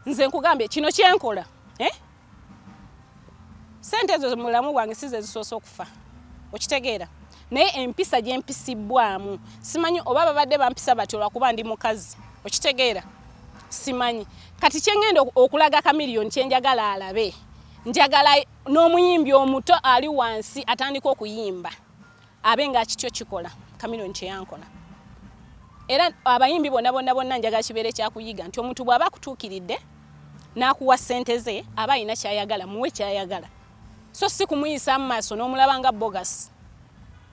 nze nkugambe kino kyenkola sente ezo mulamu gwange size zisoose okufa okitegeera naye empisa gyempisibwamu simanyi oba babadde bampisa batyo lwakuba ndi mukazi okitegeera simanyi kati kyengenda okulaga Chameleone kyenjagala alabe njagala n'omuyimbi omuto ali wansi atandika okuyimba abe nga kityo kikola Chameleone kyeyankola era abayimbi bonna njagala kibeere kyakuyiga nti omuntu bw'aba akutuukiridde n'akuwa ssente ze aba alina kyayagala muwe kyayagala so si kumuyisa mu maaso n'omulaba nga bogus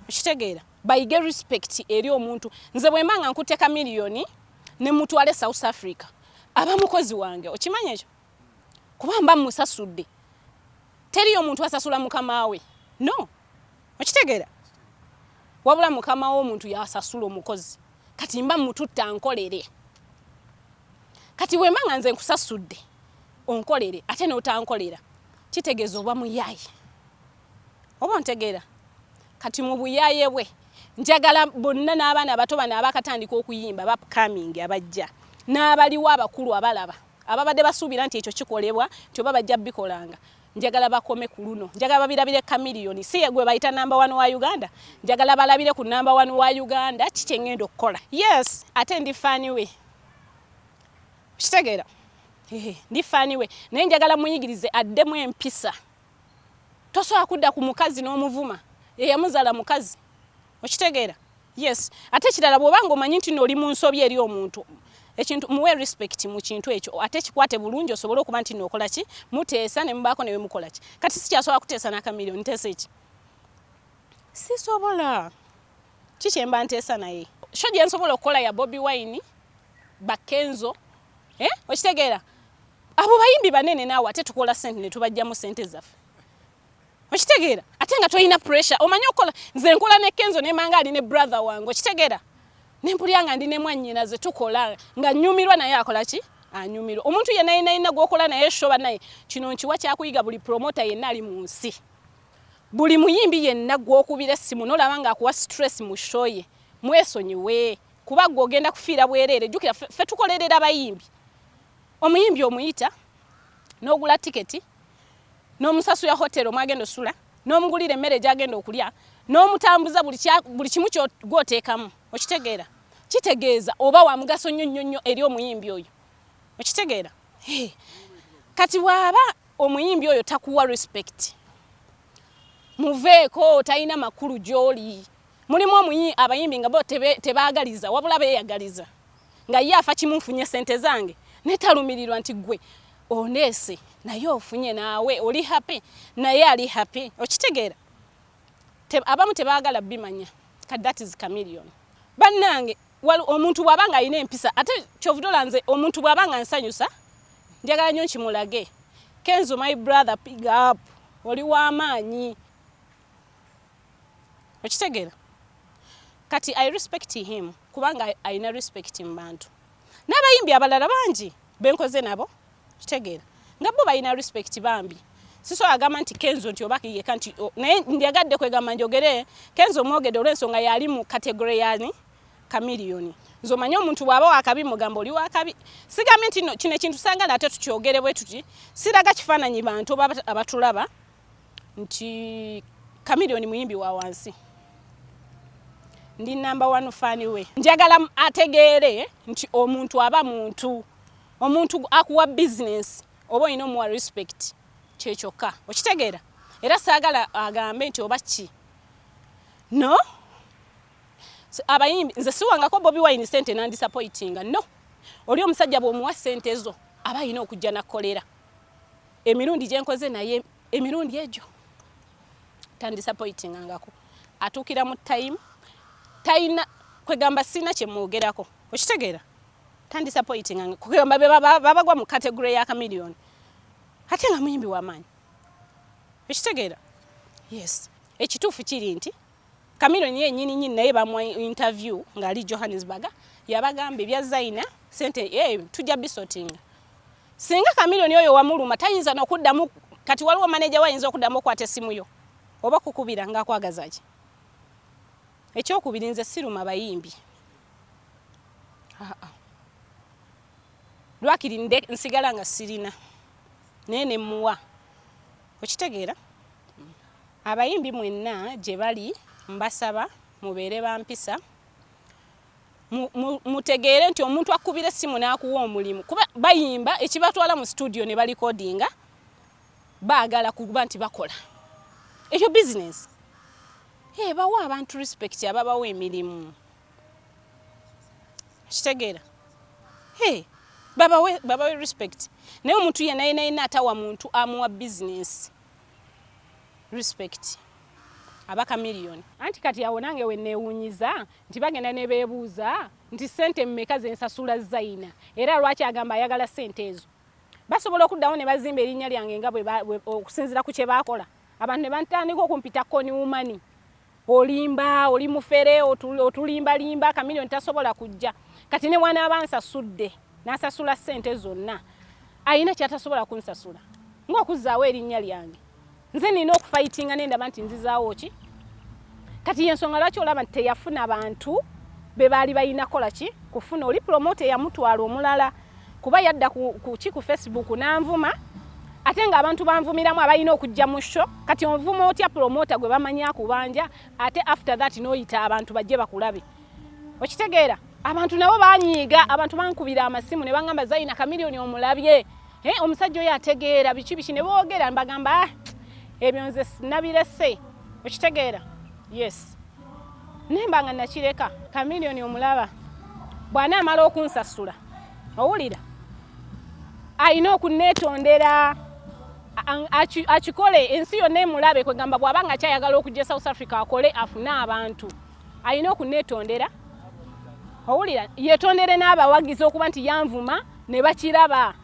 okitegeera bayige respect eri omuntu nze bwe mbanga nkutte Chameleone ne mutwale South Africa aba mukozi wange okimanya ekyo kuba mba musasudde teriyo omuntu asasula mukama we no okitegeera wabula mukama w'omuntu yasasula omukozi kati mba mututta nkolere kati bwe mbanga nze nkusasudde onkolere ate n'otankolera kitegeeza oba muyayi oba ntegeera kati mu buyaye bwe njagala bonna n'abaana abato bano abakatandika okuyimba upcoming abajja n'abaliwo abakulu abalaba ababadde basuubira nti ekyo kikolebwa nti oba bajja bikolanga njagala bakome ku luno njagala babirabire Chameleone si yegwe bayita number 1 wa Uganda njagala balabire ku number 1 wa Uganda kikyengendo okukola yes ate ndi fani we kitegeera ndi fani we naye njagala muyigirize addemu empisa tosobola kudda ku mukazi n'omuvuma yeyamuzala mukazi okitegeera yes ate kirala bw'obanga omanyi nti n'oli mu nsobi eri omuntu ekintu muwe respect mu kintu ekyo ate kikwate bulungi osobola okuba nti n'okola ki muteesa ne mubaako ne mukola ki kati sikyasobola kuteesa na Chameleone nteesa eki sisobola kikyemba nteesa naye sho gye nsobola okukola ya Bobi Wine Bakenzo okitegeera abo bayimbi banene naawe ate tukola sente ne tubajjamu sente zaffe okitegeera ate nga toyina pressure omanyi okola nze nkola ne Kenzo ne manga ali ne brother wange okitegeera nempulya nga ndi ne mwannyina ze tukola nga nyumirwa naye akola ki anyumirwa omuntu yenna yina gwokola naye shoba naye kino nkiwa kyakuyiga buli promoter yenna ali mu nsi buli muyimbi yenna gwokubira essimu nolaba nga akuwa stress mu show ye mwesonyiwe kuba gwe ogenda kufiira bwereere jjukira ffe tukolerera abayimbi omuyimbi omuyita n'ogula tiketi n'omusasu ya hotel omwagenda osula n'omugulira emmere gyagenda okulya n'omutambuza buli kimu gw'oteekamu okitegeera kitegeeza oba wa mugaso nnyo eri omuyimbi oyo okitegeera kati bw'aba omuyimbi oyo takuwa respect muveeko talina makulu gy'oli mulimu abayimbi nga bo tebaagaliza wabula beeyagaliza nga ye afa kimunfunye sente zange netalumirirwa nti gwe oneese naye ofunye naawe oli happy naye ali happy okitegeera abamu tebaagala bimanya kati that is Chameleone bannange omuntu bw'abanga alina empisa ate kyovudola nze omuntu bw'abanga nsanyusa njagala nnyo nkimulage Kenzo my brother pick up oli w'amaanyi okitegeera kati I respect him kubanga alina respect mu bantu n'abayimbi abalala bangi benkoze nabo kitegeera nga bo balina respect bambi siso agamba nti Kenzo nti obaki yeka nti naye ndyagadde kwegamba njogere Kenzo mwogede olw'ensonga yali mu category yani Chameleone nzomanyi omuntu bw'aba wakabi mugambo oli wakabi sigamye nti kino ekintu sanga ate tukyogere bwe tuti siraga kifaananyi bantu abatulaba nti Chameleone muyimbi wa wansi ndi number 1 fan we njagala ategeere nti omuntu aba omuntu akuwa business oba olina omuwa respect kyekyoka okitegeera era saagala agambe nti oba ki no abayimbi nze siwangako Bobi Wine sente nandisappointinga no oli omusajja bw'omuwa sente ezo aba alina okujja nakolera emirundi gye nkoze naye emirundi egyo tandisappointingangako atuukira mu time tayina kwegamba sina kye mwogerako okitegeera tandisappointinganga kwegamba babagwa mu category ya Chameleone ate nga muyimbi w'amaanyi okitegeera yes ekituufu kiri nti Chameleone yennyini naye bamuwa interview ng'ali Johannesburg yabagamba ebya Zaina sente tujja bisotinga singa Chameleone oyo wamuluma tayinza n'okuddamu kati waliwo manager wayinza okuddamu okwata essimu yo oba kukubira ng'akwagaza ki ekyokubiri nze siruma bayimbi lwakiri nsigala nga sirina naye ne muwa okitegeera abayimbi mwenna gye bali mbasaba mubeere bampisa mutegeere nti omuntu akubira essimu n'akuwa omulimu kuba bayimba ekibatwala mu studio ne balikodinga baagala kuba nti bakola ekyo business bawa abantu respect ababawa emirimu kitegeera babawe respect naye omuntu yenayina atawa muntu amuwa business respect aba Chameleone anti kati yawo nange wenneewunyiza nti bagenda ne beebuuza nti sente mmeka ze nsasula Zaina era lwaki agamba ayagala sente ezo basobola okuddawo ne bazimba erinnya lyange nga bwe okusinzira ku kye baakola abantu ne bantandika okumpita koni umani olimba oli mufere otulimbalimba Chameleone tasobola kujja kati ne mwana abansasudde n'asasula sente zonna ayina kyatasobola kunsasula ng'okuzzaawo erinnya lyange nze nina okufayitinga nendaba nti nzizaawo ki kati yensonga lwaki olaba nti teyafuna abantu be baali balina kola ki kufuna oli promote yamutwala omulala kuba yadda ku Facebook n'anvuma ate nga abantu banvumiramu abalina okujja mu show kati onvuma otya promoter gwe bamanya kubanja ate after that noyita abantu bajje bakulabe okitegeera abantu nabo banyiiga abantu bankubira amasimu ne bangamba Zaina Chameleone omulabye omusajja oyo ategeera biki ne boogera mbagamba ebyo nze nabirese okitegeera yes nemba nga nakireka Chameleone omulaba bwana amala okunsasula owulira ayina okuneetondera akikole ensi yonna emulabe kwegamba bw'abanga kyayagala okujja South Africa akole afune abantu ayina okuneetondera owulira yeetondere n'abawagizi okuba nti yanvuma ne bakiraba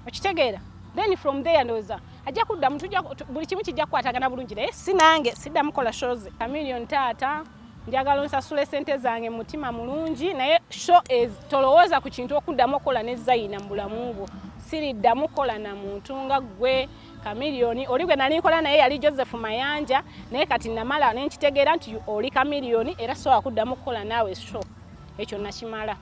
okitegeera then from there ndoza ajja kudda muntu buli kimu kijja kukwatagana bulungi naye sinange siddamu kola shows Chameleone taata njagala onsasule sente zange mutima mulungi naye show tolowooza ku kintu okuddamu okola ne Zaina mu bulamu bwo siriddamu kola na muntu nga gwe Chameleone oli gwe nali nkola naye yali Joseph Mayanja naye kati namala ne nkitegeera nti oli Chameleone era so akuddamu kola naawe show ekyo nakimala